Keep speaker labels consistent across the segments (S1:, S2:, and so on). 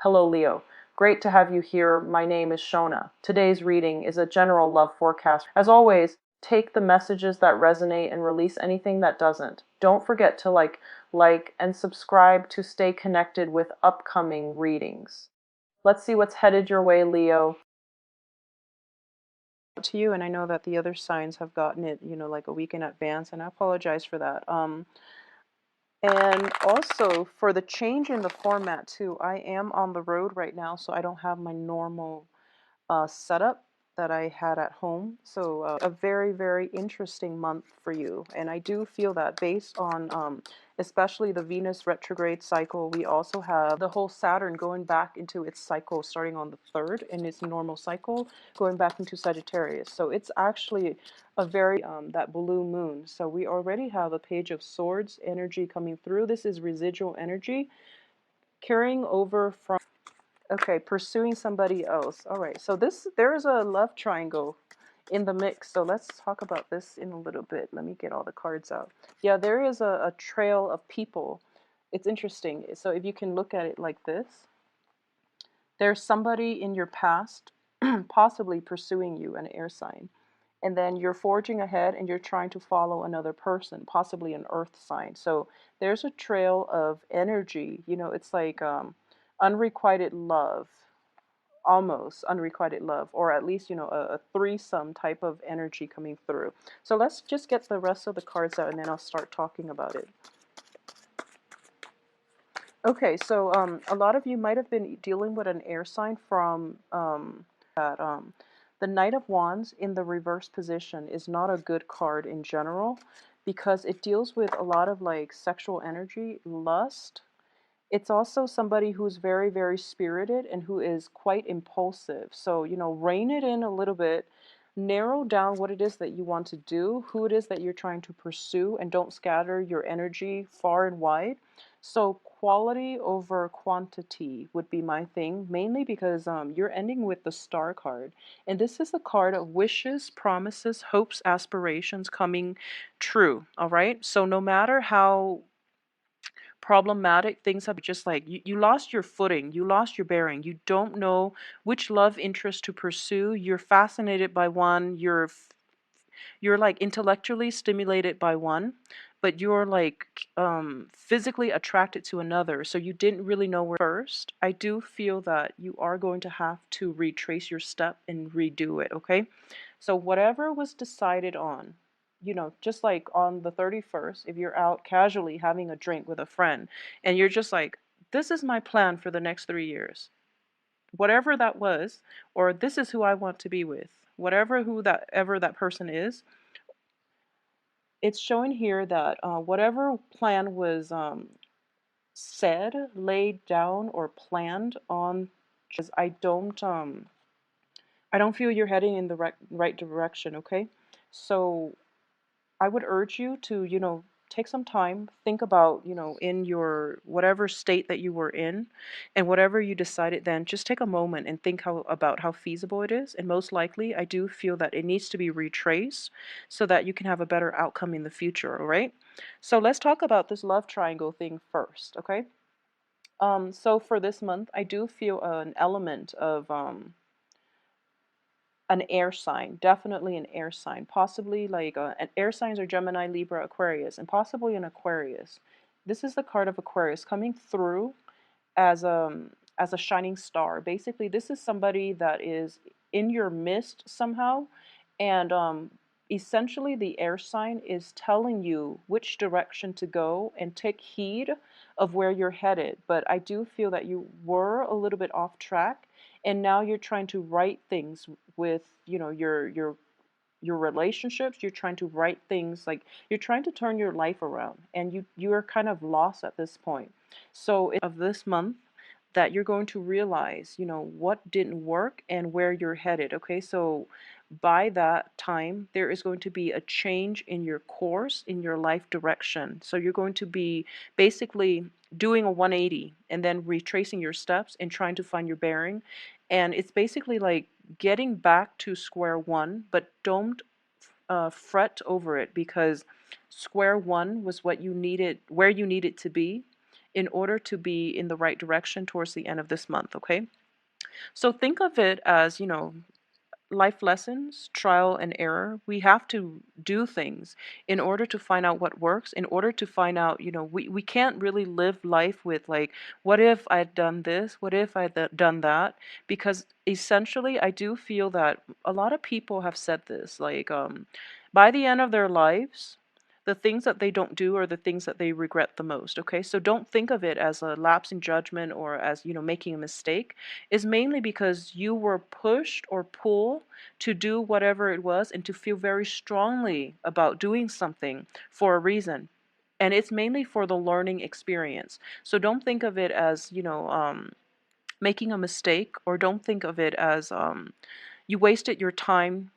S1: Hello, Leo. Great to have you here. My name is Shona. Today's reading is a general love forecast. As always, take the messages that resonate and release anything that doesn't. Don't forget to like, and subscribe to stay connected with upcoming readings. Let's see what's headed your way, Leo. To you, and I know that the other signs have gotten it, like a week in advance, and I apologize for that. And also for the change in the format too, I am on the road right now, so I don't have my normal setup that I had at home. So a very, very interesting month for you. And I do feel that based on especially the Venus retrograde cycle, we also have the whole Saturn going back into its cycle starting on the 3rd in its normal cycle, going back into Sagittarius. So it's actually a very, that blue moon. So we already have a Page of Swords energy coming through. This is residual energy carrying over from, okay, pursuing somebody else. All right, so there is a love triangle in the mix. So let's talk about this in a little bit. Let me get all the cards out. Yeah, there is a trail of people. It's interesting. So if you can look at it like this, there's somebody in your past possibly pursuing you, an air sign. And then you're forging ahead and you're trying to follow another person, possibly an earth sign. So there's a trail of energy. It's like unrequited love, almost unrequited love, or at least, a threesome type of energy coming through. So let's just get the rest of the cards out and then I'll start talking about it. Okay, so a lot of you might have been dealing with an air sign from that. The Knight of Wands in the reverse position is not a good card in general because it deals with a lot of like sexual energy, lust. It's also somebody who's very, very spirited and who is quite impulsive. So, rein it in a little bit, narrow down what it is that you want to do, who it is that you're trying to pursue, and don't scatter your energy far and wide. So quality over quantity would be my thing, mainly because you're ending with the Star card. And this is the card of wishes, promises, hopes, aspirations coming true. All right. So no matter how problematic things have, just like you lost your footing, you lost your bearing, you don't know which love interest to pursue, you're fascinated by one, you're like intellectually stimulated by one, but you're like physically attracted to another, so you didn't really know where first. I do feel that you are going to have to retrace your step and redo it. Okay, so whatever was decided on, just like on the 31st, if you're out casually having a drink with a friend and you're just like, this is my plan for the next 3 years, whatever that was, or this is who I want to be with, whatever who that ever that person is, it's showing here that whatever plan was said, laid down, or planned on, because I don't feel you're heading in the right direction. Okay, so I would urge you to, take some time, think about, in your whatever state that you were in and whatever you decided then, just take a moment and think about how feasible it is. And most likely, I do feel that it needs to be retraced so that you can have a better outcome in the future, all right? So let's talk about this love triangle thing first, okay? So for this month, I do feel an element of an air sign, definitely an air sign, possibly like an air signs are Gemini, Libra, Aquarius, and possibly an Aquarius. This is the card of Aquarius coming through as a shining star. Basically, this is somebody that is in your midst somehow, and essentially the air sign is telling you which direction to go and take heed of where you're headed. But I do feel that you were a little bit off track, and now you're trying to right things with, your relationships. You're trying to right things, like you're trying to turn your life around, and you're kind of lost at this point. So of this month that you're going to realize, what didn't work and where you're headed. Okay, so by that time, there is going to be a change in your course, in your life direction. So you're going to be basically doing a 180 and then retracing your steps and trying to find your bearing. And it's basically like getting back to square one, but don't fret over it, because square one was what you needed, where you needed to be, in order to be in the right direction towards the end of this month, okay? So think of it as, life lessons, trial and error. We have to do things in order to find out what works, in order to find out, we can't really live life with like, what if I'd done this? What if I'd done that? Because essentially, I do feel that a lot of people have said this, like, by the end of their lives, the things that they don't do are the things that they regret the most. Okay, so don't think of it as a lapse in judgment or as, making a mistake. Is mainly because you were pushed or pulled to do whatever it was and to feel very strongly about doing something for a reason. And it's mainly for the learning experience. So don't think of it as, making a mistake, or don't think of it as you wasted your time,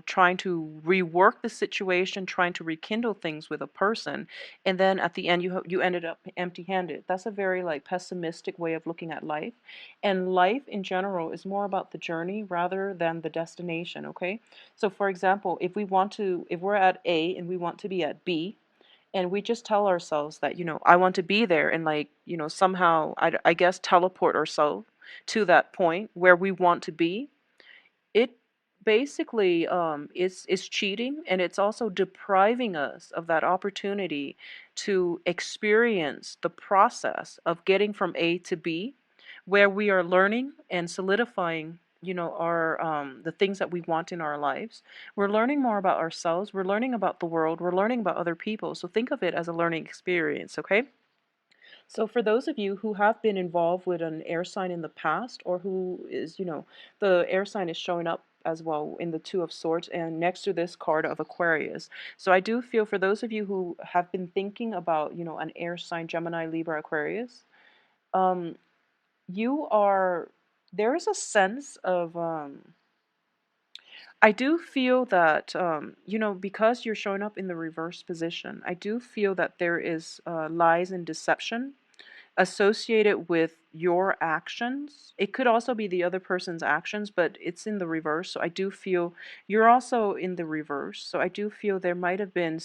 S1: trying to rework the situation, trying to rekindle things with a person, and then at the end you ended up empty-handed. That's a very like pessimistic way of looking at life. And life in general is more about the journey rather than the destination, okay? So for example, if we're at A and we want to be at B, and we just tell ourselves that, I want to be there, and like, somehow I guess teleport ourselves to that point where we want to be, it basically is cheating, and it's also depriving us of that opportunity to experience the process of getting from A to B, where we are learning and solidifying, our the things that we want in our lives. We're learning more about ourselves, we're learning about the world, we're learning about other people. So think of it as a learning experience, okay? So for those of you who have been involved with an air sign in the past, or who is, the air sign is showing up as well in the Two of Swords and next to this card of Aquarius. So I do feel for those of you who have been thinking about, an air sign, Gemini, Libra, Aquarius, um, you are, there is a sense of, I do feel that, because you're showing up in the reverse position, I do feel that there is lies and deception associated with your actions. It could also be the other person's actions, but it's in the reverse. So I do feel you're also in the reverse. So I do feel there might have been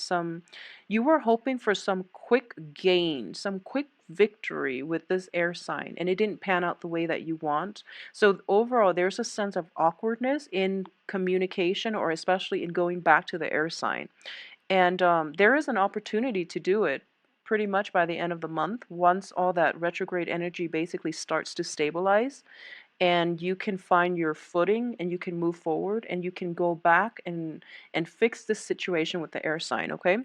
S1: you were hoping for some quick gain, some quick victory with this air sign, and it didn't pan out the way that you want. So overall, there's a sense of awkwardness in communication, or especially in going back to the air sign. And there is an opportunity to do it pretty much by the end of the month, once all that retrograde energy basically starts to stabilize, and you can find your footing and you can move forward and you can go back and fix this situation with the air sign, okay?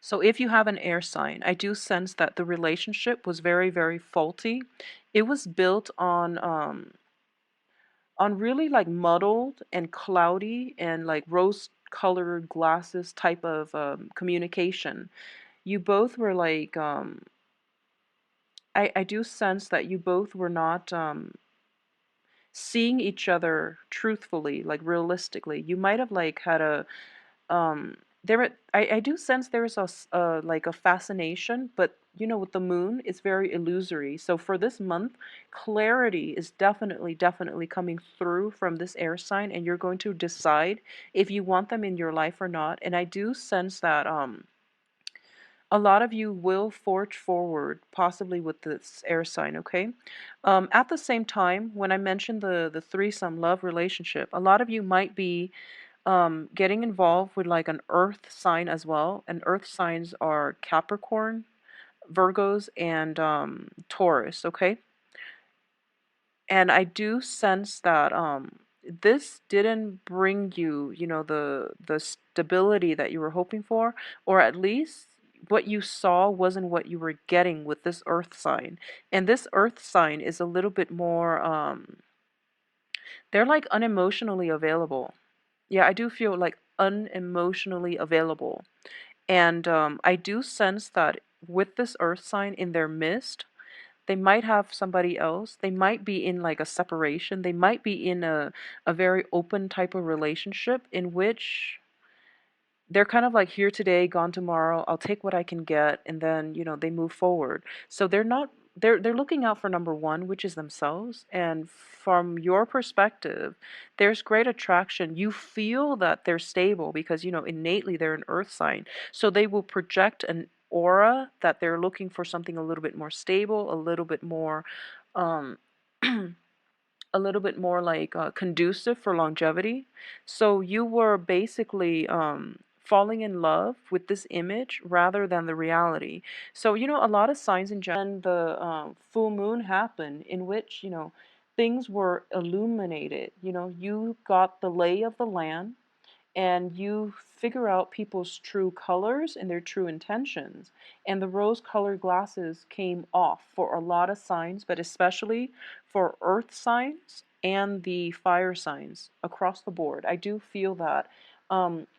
S1: So if you have an air sign, I do sense that the relationship was very, very faulty. It was built on really like muddled and cloudy and like rose colored glasses type of communication. You both were like, I do sense that you both were not seeing each other truthfully, like realistically. You might have like had a I do sense there is like a fascination, but with the moon, it's very illusory. So for this month, clarity is definitely coming through from this air sign, and you're going to decide if you want them in your life or not. And I do sense that a lot of you will forge forward, possibly with this air sign, okay? At the same time, when I mentioned the threesome love relationship, a lot of you might be getting involved with like an earth sign as well. And earth signs are Capricorn, Virgos, and Taurus, okay? And I do sense that this didn't bring you, the stability that you were hoping for, or at least what you saw wasn't what you were getting with this earth sign. And this earth sign is a little bit more they're like unemotionally available. Yeah, I do feel like unemotionally available. And I do sense that with this earth sign in their midst, they might have somebody else. They might be in like a separation. They might be in a very open type of relationship in which they're kind of like here today, gone tomorrow. I'll take what I can get, and then they move forward. So they're not they're looking out for number one, which is themselves. And from your perspective, there's great attraction. You feel that they're stable because innately they're an earth sign. So they will project aura that they're looking for something a little bit more stable, a little bit more um, a little bit more like conducive for longevity. So you were basically falling in love with this image rather than the reality. So, a lot of signs in general, and the full moon happened in which, things were illuminated. You got the lay of the land and you figure out people's true colors and their true intentions. And the rose colored glasses came off for a lot of signs, but especially for earth signs and the fire signs across the board. I do feel that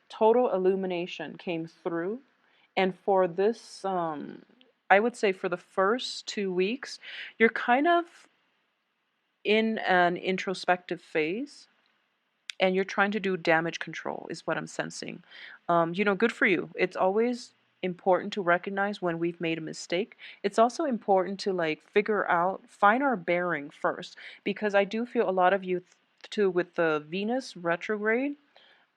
S1: total illumination came through. And for this, I would say for the first 2 weeks, you're kind of in an introspective phase and you're trying to do damage control is what I'm sensing. Good for you. It's always important to recognize when we've made a mistake. It's also important to like figure out, find our bearing first, because I do feel a lot of you too with the Venus retrograde,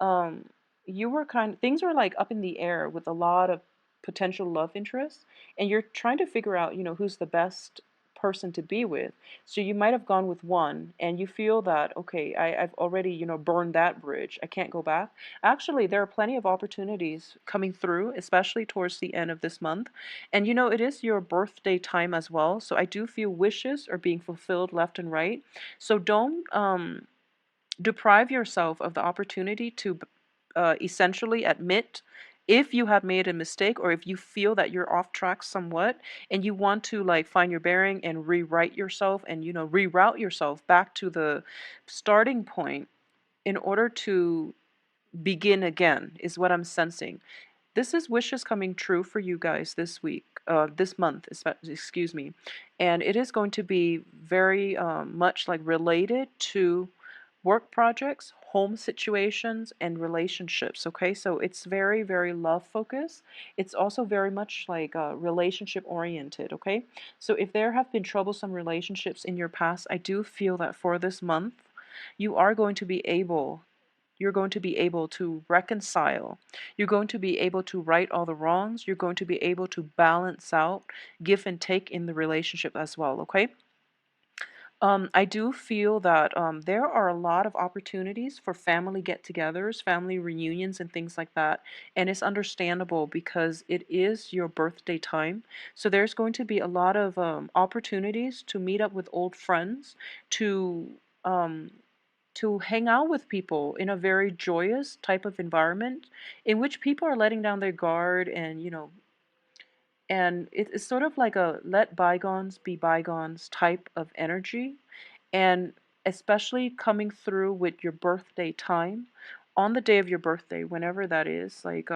S1: um, you were things are like up in the air with a lot of potential love interests, and you're trying to figure out, who's the best person to be with. So you might have gone with one, and you feel that, okay, I've already, burned that bridge. I can't go back. Actually, there are plenty of opportunities coming through, especially towards the end of this month. And it is your birthday time as well. So I do feel wishes are being fulfilled left and right. So don't deprive yourself of the opportunity to essentially admit if you have made a mistake or if you feel that you're off track somewhat and you want to like find your bearing and rewrite yourself and reroute yourself back to the starting point in order to begin again is what I'm sensing. This is wishes coming true for you guys this week, this month, excuse me. And it is going to be very much like related to work projects, home situations, and relationships. Okay, so it's very, very love focused. It's also very much like relationship oriented. Okay, so if there have been troublesome relationships in your past, I do feel that for this month, you are going to be able you're going to be able to reconcile. You're going to be able to right all the wrongs. You're going to be able to balance out, give and take in the relationship as well, okay? I do feel that there are a lot of opportunities for family get togethers, family reunions, and things like that. And it's understandable because it is your birthday time. So there's going to be a lot of opportunities to meet up with old friends, to um, to hang out with people in a very joyous type of environment in which people are letting down their guard and it's sort of like a let bygones be bygones type of energy, and especially coming through with your birthday time on the day of your birthday, whenever that is, like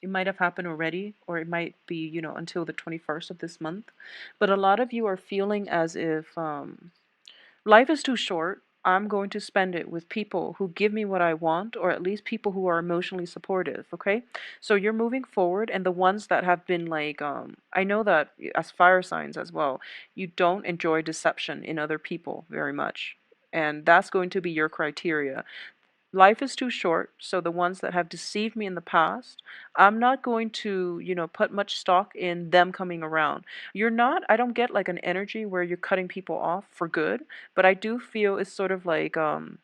S1: it might have happened already or it might be until the 21st of this month, but a lot of you are feeling as if life is too short. I'm going to spend it with people who give me what I want, or at least people who are emotionally supportive, okay? So you're moving forward, and the ones that have been like, I know that as fire signs as well, you don't enjoy deception in other people very much. And that's going to be your criteria. Life is too short, so the ones that have deceived me in the past, I'm not going to, put much stock in them coming around. I don't get like an energy where you're cutting people off for good, but I do feel it's sort of like, I'm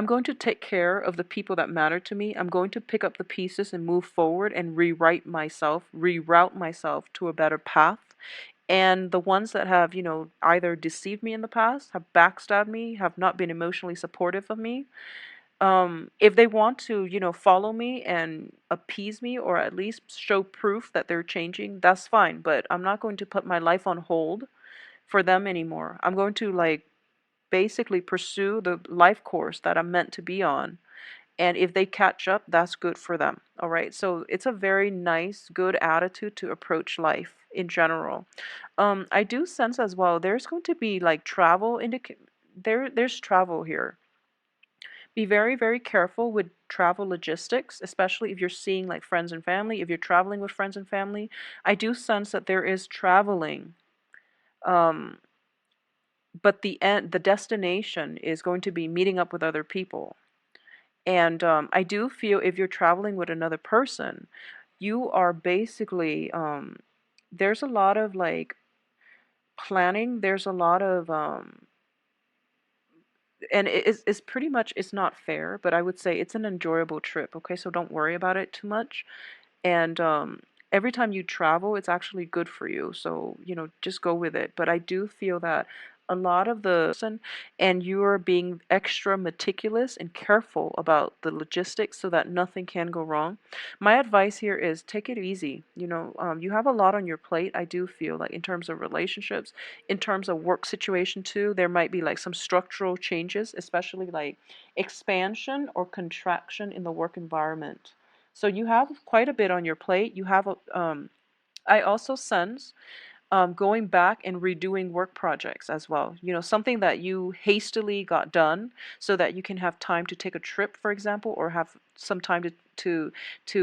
S1: going to take care of the people that matter to me. I'm going to pick up the pieces and move forward and reroute myself to a better path. And the ones that have, either deceived me in the past, have backstabbed me, have not been emotionally supportive of me, if they want to, follow me and appease me or at least show proof that they're changing, that's fine. But I'm not going to put my life on hold for them anymore. I'm going to like basically pursue the life course that I'm meant to be on. And if they catch up, that's good for them. All right. So it's a very nice, good attitude to approach life in general. I do sense as well there's going to be like there's travel here. Be very, very careful with travel logistics, especially if you're seeing like friends and family. If you're traveling with friends and family, I do sense that there is traveling, um, but the destination is going to be meeting up with other people. And I do feel if you're traveling with another person, you are basically there's a lot of like planning, there's a lot of and it's pretty much, it's not fair, but I would say it's an enjoyable trip, okay? So don't worry about it too much. And every time you travel, it's actually good for you. So, just go with it. But I do feel that a lot of and you are being extra meticulous and careful about the logistics so that nothing can go wrong. My advice here is take it easy. You have a lot on your plate. I do feel like in terms of relationships, in terms of work situation too, there might be like some structural changes, especially like expansion or contraction in the work environment. So you have quite a bit on your plate. I also sense going back and redoing work projects as well. Something that you hastily got done so that you can have time to take a trip, for example, or have some time to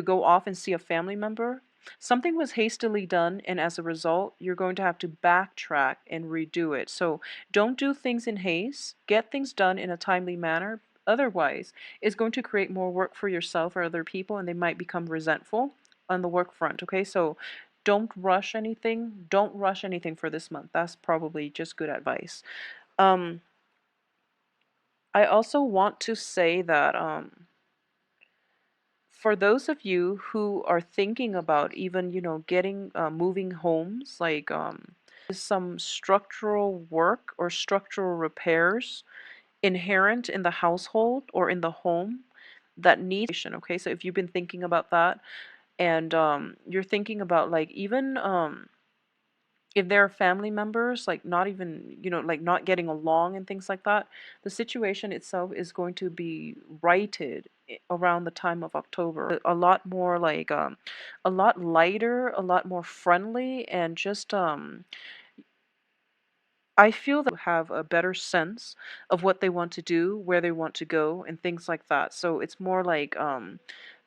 S1: go off and see a family member. Something was hastily done, and as a result, you're going to have to backtrack and redo it. So don't do things in haste. Get things done in a timely manner. Otherwise, it's going to create more work for yourself or other people, and they might become resentful on the work front. Okay, so don't rush anything. Don't rush anything for this month. That's probably just good advice. Um, I also want to say that for those of you who are thinking about even, getting moving homes, like some structural work or structural repairs inherent in the household or in the home that needs, okay? So if you've been thinking about that, and you're thinking about like even if there are family members like not even, like not getting along and things like that, the situation itself is going to be righted around the time of October. A lot more like a lot lighter, a lot more friendly, and just I feel that have a better sense of what they want to do, where they want to go, and things like that. So it's more like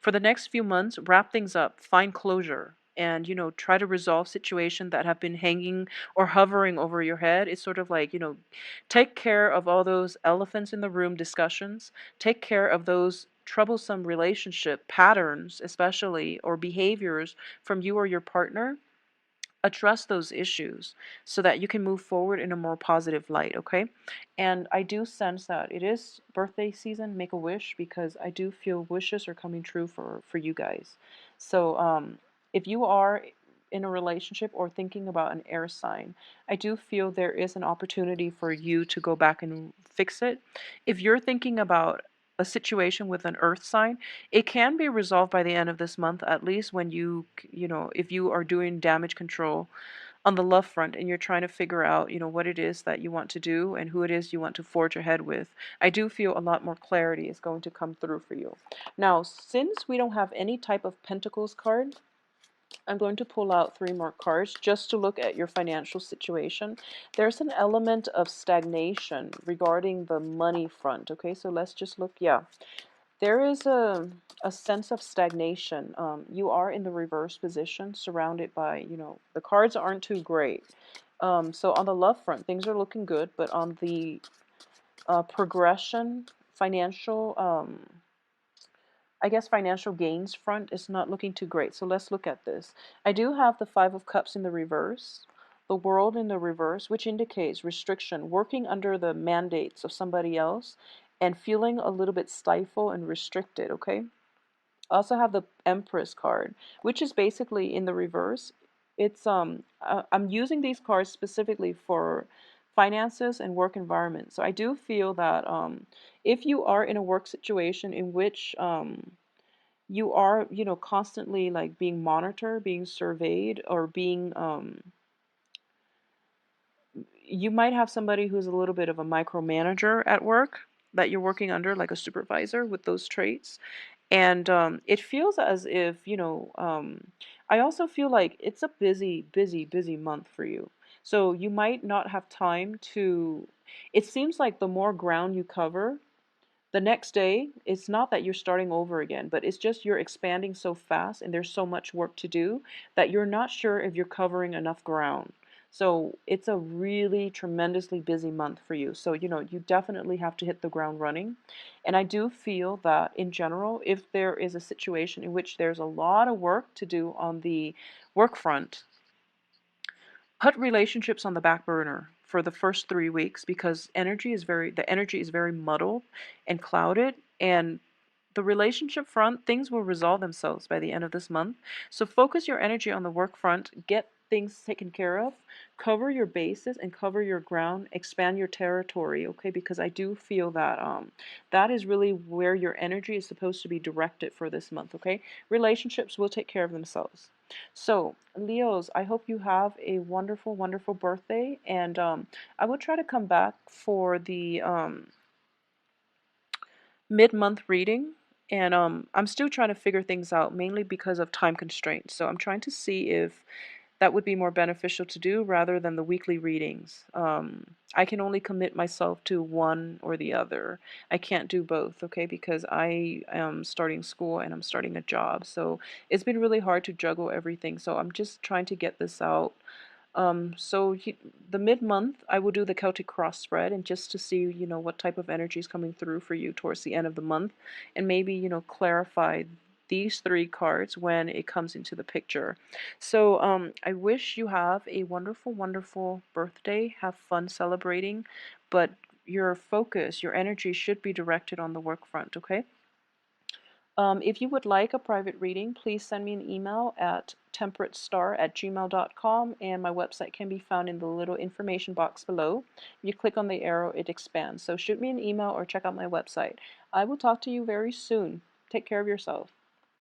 S1: for the next few months, wrap things up, find closure, and try to resolve situations that have been hanging or hovering over your head. It's sort of like take care of all those elephants in the room discussions. Take care of those troublesome relationship patterns, especially or behaviors from you or your partner. Address those issues so that you can move forward in a more positive light, okay? And I do sense that it is birthday season. Make a wish, because I do feel wishes are coming true for you guys. So if you are in a relationship or thinking about an air sign, I do feel there is an opportunity for you to go back and fix it. If you're thinking about a situation with an earth sign, it can be resolved by the end of this month, at least when if you are doing damage control on the love front and you're trying to figure out, what it is that you want to do and who it is you want to forge ahead with. I do feel a lot more clarity is going to come through for you. Now, since we don't have any type of Pentacles card, I'm going to pull out 3 more cards just to look at your financial situation. There's an element of stagnation regarding the money front. Okay, so let's just look. Yeah, there is a sense of stagnation. You are in the reverse position, surrounded by, the cards aren't too great. So on the love front, things are looking good, but on the progression, financial, I guess financial gains front is not looking too great. So let's look at this. I do have the 5 of Cups in the reverse, the World in the reverse, which indicates restriction, working under the mandates of somebody else and feeling a little bit stifled and restricted, okay? I also have the Empress card, which is basically in the reverse. It's I'm using these cards specifically for finances and work environment. So I do feel that if you are in a work situation in which you are, constantly like being monitored, being surveyed, or being you might have somebody who's a little bit of a micromanager at work that you're working under, like a supervisor with those traits. And it feels as if, I also feel like it's a busy, busy, busy month for you. So you might not have time to, it seems like the more ground you cover, the next day, it's not that you're starting over again, but it's just you're expanding so fast and there's so much work to do that you're not sure if you're covering enough ground. So it's a really tremendously busy month for you. So, you definitely have to hit the ground running. And I do feel that in general, if there is a situation in which there's a lot of work to do on the work front, put relationships on the back burner for the first 3 weeks, because the energy is very muddled and clouded, and the relationship front, things will resolve themselves by the end of this month. So focus your energy on the work front, get things taken care of, cover your bases and cover your ground, expand your territory, okay? Because I do feel that that is really where your energy is supposed to be directed for this month, okay? Relationships will take care of themselves. So, Leos, I hope you have a wonderful, wonderful birthday, and I will try to come back for the mid-month reading, and I'm still trying to figure things out, mainly because of time constraints. So I'm trying to see if that would be more beneficial to do rather than the weekly readings. I can only commit myself to one or the other. I can't do both, okay, because I am starting school and I'm starting a job. So it's been really hard to juggle everything. So I'm just trying to get this out. The mid-month, I will do the Celtic cross spread, and just to see, what type of energy is coming through for you towards the end of the month, and maybe, clarify these three cards when it comes into the picture. So, I wish you have a wonderful, wonderful birthday. Have fun celebrating, but your focus, your energy should be directed on the work front, okay? If you would like a private reading, please send me an email at temperatestar@gmail.com, and my website can be found in the little information box below. If you click on the arrow, it expands. So shoot me an email or check out my website. I will talk to you very soon. Take care of yourself.